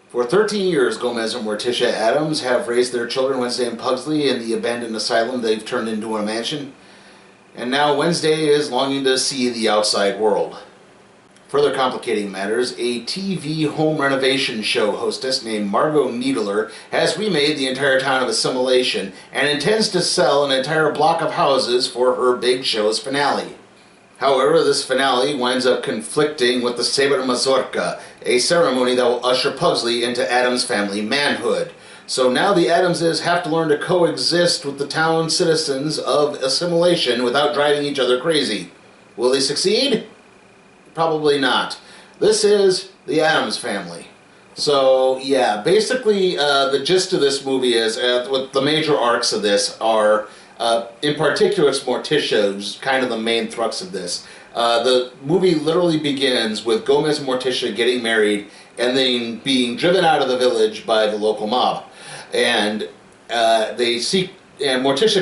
For 13 years, Gomez and Morticia Addams have raised their children, Wednesday and Pugsley, in the abandoned asylum they've turned into a mansion. And now Wednesday is longing to see the outside world. Further complicating matters, a TV home renovation show hostess named Margot Needler has remade the entire town of Assimilation and intends to sell an entire block of houses for her big show's finale. However, this finale winds up conflicting with the Saber Mazurka, a ceremony that will usher Pugsley into Addams' family manhood. So now the Addamses have to learn to coexist with the town citizens of Assimilation without driving each other crazy. Will they succeed? Probably not. This is the Addams family. So, yeah, basically the gist of this movie is, what the major arcs of this are, in particular it's Morticia, who's kind of the main thrust of this. The movie literally begins with Gomez and Morticia getting married and then being driven out of the village by the local mob. And Morticia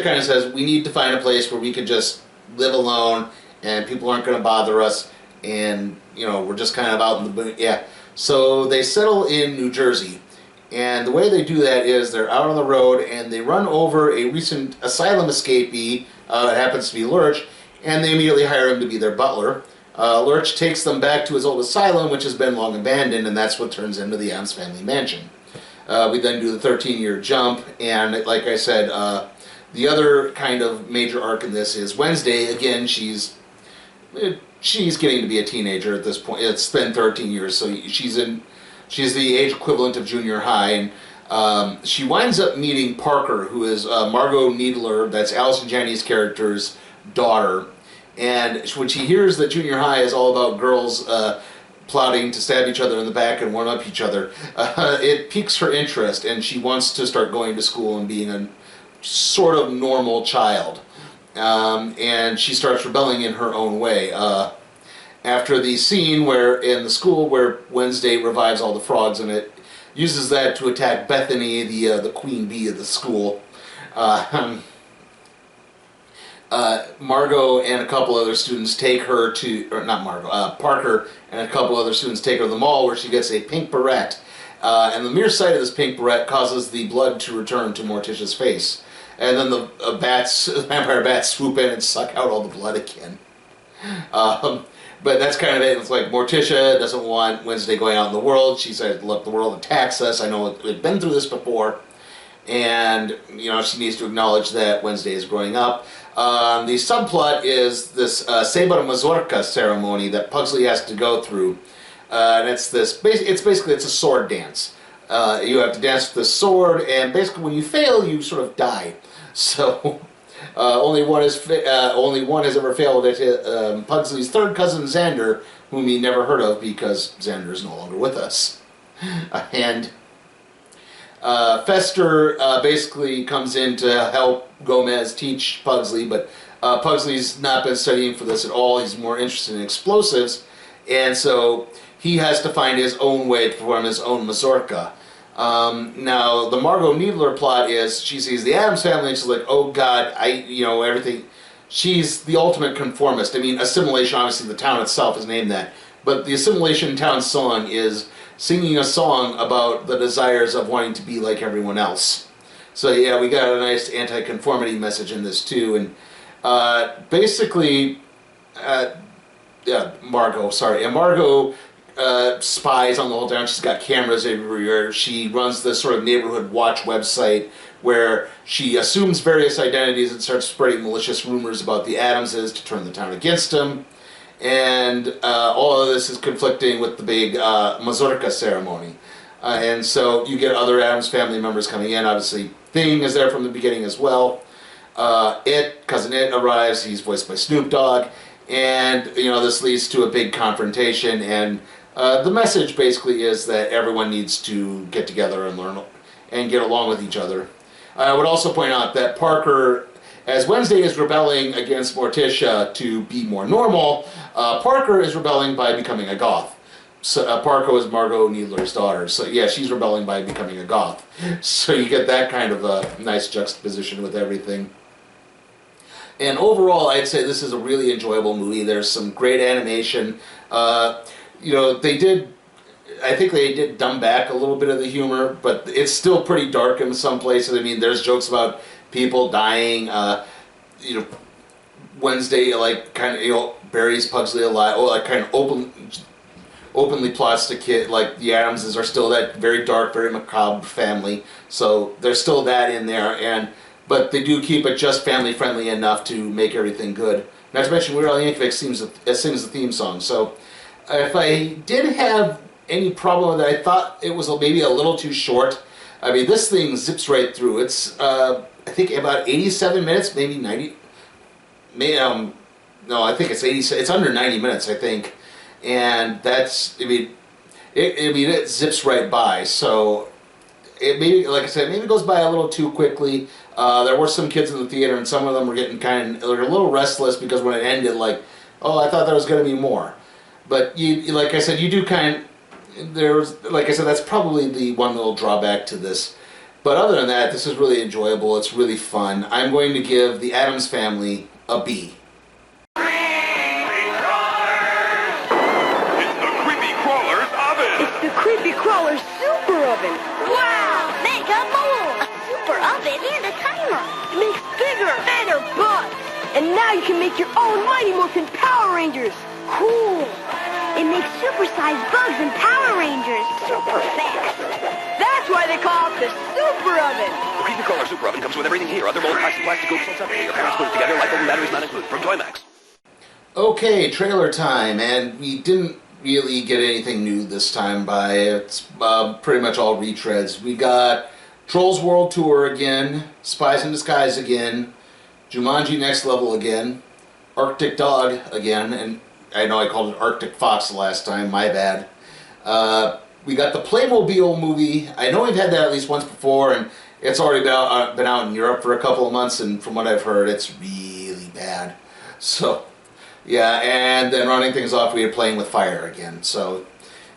kind of says, we need to find a place where we can just live alone and people aren't going to bother us. And, we're just kind of out in the... Yeah. So they settle in New Jersey. And the way they do that is they're out on the road and they run over a recent asylum escapee, it happens to be Lurch, and they immediately hire him to be their butler. Lurch takes them back to his old asylum, which has been long abandoned, and that's what turns into the Addams family mansion. We then do the 13-year jump, and like I said, the other kind of major arc in this is Wednesday. Again, she's getting to be a teenager at this point. It's been 13 years, so she's the age equivalent of junior high, and she winds up meeting Parker, who is Margot Needler, that's Allison Janney's character's daughter. And when she hears that junior high is all about girls plotting to stab each other in the back and one-up each other, it piques her interest, and she wants to start going to school and being a sort of normal child. And she starts rebelling in her own way. After the scene in the school where Wednesday revives all the frogs, and it uses that to attack Bethany, the queen bee of the school. Margot and a couple other students take her to, or not Margot, Parker and a couple other students take her to the mall where she gets a pink beret. And the mere sight of this pink beret causes the blood to return to Morticia's face. And then the vampire bats swoop in and suck out all the blood again. But that's kind of it. It's like Morticia doesn't want Wednesday going out in the world. She says, look, the world attacks us. I know we've been through this before. And, she needs to acknowledge that Wednesday is growing up. The subplot is this Saber Mazurka ceremony that Pugsley has to go through. And it's a sword dance. You have to dance with the sword, and basically when you fail, you sort of die. So only one has ever failed at Pugsley's third cousin Xander, whom he never heard of because Xander is no longer with us. And Fester basically comes in to help Gomez teach Pugsley, but Pugsley's not been studying for this at all. He's more interested in explosives, and so he has to find his own way to perform his own mazurka. Now, the Margot Needler plot is she sees the Addams family and she's like, oh God, everything. She's the ultimate conformist. I mean, Assimilation, obviously the town itself is named that, but the Assimilation town song is singing a song about the desires of wanting to be like everyone else. So yeah, we got a nice anti-conformity message in this too, and basically, Margot spies on the whole town. She's got cameras everywhere. She runs this sort of neighborhood watch website where she assumes various identities and starts spreading malicious rumors about the Addamses to turn the town against them. And all of this is conflicting with the big mazurka ceremony. And so you get other Addams family members coming in. Obviously, Thing is there from the beginning as well. Cousin It arrives. He's voiced by Snoop Dogg. And, this leads to a big confrontation, and the message basically is that everyone needs to get together and learn and get along with each other. I would also point out that Parker, as Wednesday is rebelling against Morticia to be more normal, Parker is rebelling by becoming a goth. So, Parker is Margot Needler's daughter, so yeah, she's rebelling by becoming a goth. So you get that kind of a nice juxtaposition with everything. And overall, I'd say this is a really enjoyable movie. There's some great animation. They did I think they did dumb back a little bit of the humor, but it's still pretty dark in some places. I mean, there's jokes about people dying. You know, Wednesday, like, kind of, you know, buries Pugsley alive. Oh, like, kind of openly plots to kid, like the Addamses are still that very dark, very macabre family. So there's still that in there, but they do keep it just family friendly enough to make everything good. Not to mention, Weird Al Yankovic sings the theme song. So if I did have any problem with it, I thought it was maybe a little too short. I mean, this thing zips right through. It's I think about 87 minutes, maybe 90. No, I think it's 80. It's under 90 minutes, I think, and that's. I mean, it zips right by. So it maybe, like I said, maybe goes by a little too quickly. There were some kids in the theater, and some of them were getting they're a little restless because when it ended, like, oh, I thought there was going to be more. But you, like I said, you do there's, like I said, that's probably the one little drawback to this. But other than that, this is really enjoyable. It's really fun. I'm going to give the Addams Family a B. It's the Creepy Crawler's oven! It's the Creepy Crawler's super oven! Wow! Mega mole! A super oven and a timer! It makes bigger, better bugs! And now you can make your own Mighty Morphin Power Rangers! Cool! It makes super-sized bugs and Power Rangers super fast! That's why they call it the super oven! The Creepy Crawler Super Oven comes with everything here. Other mold packs and plastic goods sold separately. Your parents put it together. Light bulb and batteries not included. From Toymax. Okay, trailer time, and we didn't really get anything new this time by it's pretty much all retreads. We got Trolls World Tour again, Spies in Disguise again, Jumanji Next Level again, Arctic Dog again, and I know I called it Arctic Fox the last time, my bad. We got the Playmobil movie. I know we've had that at least once before, and it's already been out in Europe for a couple of months, and from what I've heard, it's really bad. So, yeah, and then running things off, we had Playing with Fire again. So,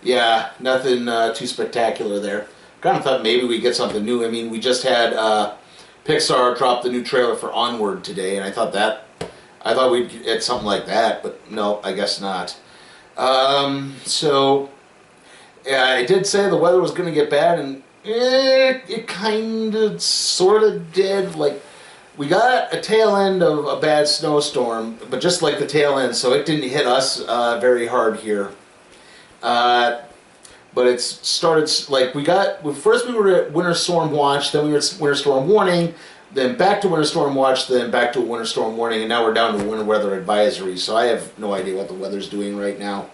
yeah, nothing too spectacular there. Kind of thought maybe we'd get something new. I mean, we just had Pixar drop the new trailer for Onward today, and I thought we'd get something like that, but no, I guess not. So, yeah, I did say the weather was going to get bad, and it kind of, sort of did. Like, we got a tail end of a bad snowstorm, but just like the tail end, so it didn't hit us very hard here. But it started, like, first we were at Winter Storm Watch, then we were at Winter Storm Warning, then back to Winter Storm Watch, then back to Winter Storm Warning, and now we're down to Winter Weather Advisory, so I have no idea what the weather's doing right now.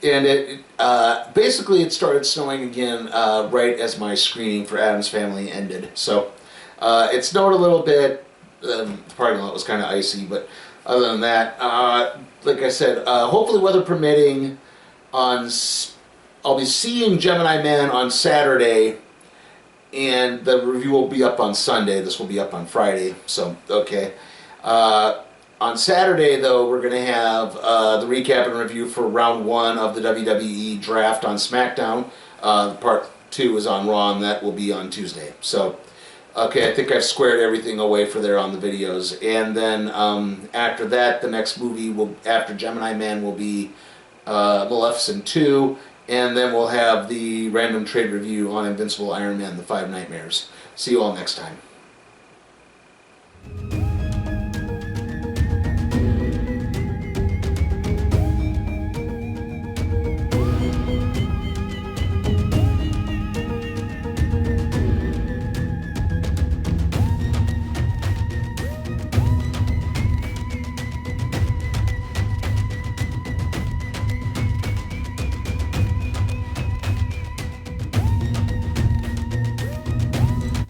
And basically it started snowing again right as my screening for Addams Family ended. So it snowed a little bit, the parking lot was kind of icy, but other than that, like I said, hopefully weather permitting, I'll be seeing Gemini Man on Saturday, and the review will be up on Sunday. This will be up on Friday, so okay. On Saturday, though, we're going to have the recap and review for round 1 of the WWE draft on SmackDown. Part 2 is on Raw, and that will be on Tuesday. So, okay, I think I've squared everything away for there on the videos. And then after that, the next movie after Gemini Man will be Maleficent 2. And then we'll have the random trade review on Invincible Iron Man, The Five Nightmares. See you all next time.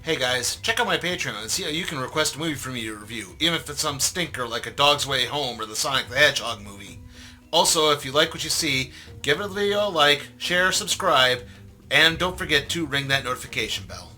Hey guys, check out my Patreon and see how you can request a movie for me to review, even if it's some stinker like A Dog's Way Home or the Sonic the Hedgehog movie. Also, if you like what you see, give the video a like, share, subscribe, and don't forget to ring that notification bell.